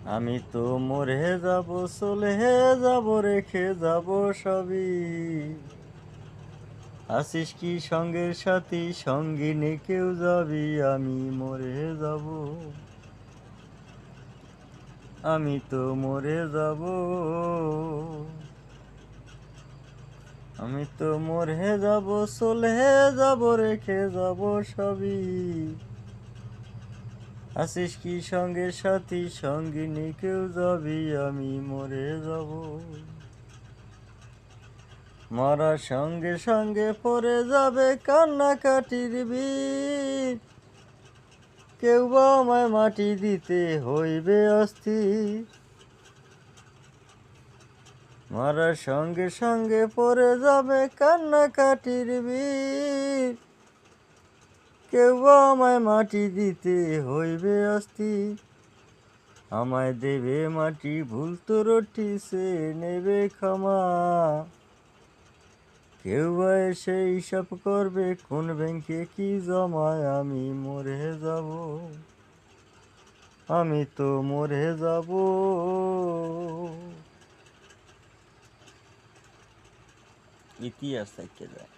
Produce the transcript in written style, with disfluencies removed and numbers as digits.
আমি তো মরে যাব, চলে যাব, রেখে যাব সবই। আসিস কি সঙ্গের সাথী, সঙ্গিনী কেউ যাবি, আমি মরে যাব। আমি তো মরে যাব, আমি তো মরে যাব, চলে যাব, রেখে যাব সবই। আসিস কি সঙ্গের সাথী, সঙ্গিনী কেউ যাবি, আমি মরে যাব। মরার সঙ্গে সঙ্গে পড়ে যাবে কান্নাকাটির বীজ, কেউ বা আমায় মাটি দিতে হইবে অস্থির। মরার সঙ্গে সঙ্গে পড়ে যাবে কান্নাকাটির বীজ, কেউ বা আমায় মাটি দিতে হইবে অস্থির। আমায় দেবে মাটি, ভুল তো রটিছে নেবে ক্ষমা, কেউ বা এসে হিসাব করবে কোন ব্যাংকে কি জমায়, আমি মরে যাব, আমি তো মরে যাব। ইতিহাস থেকে যায়।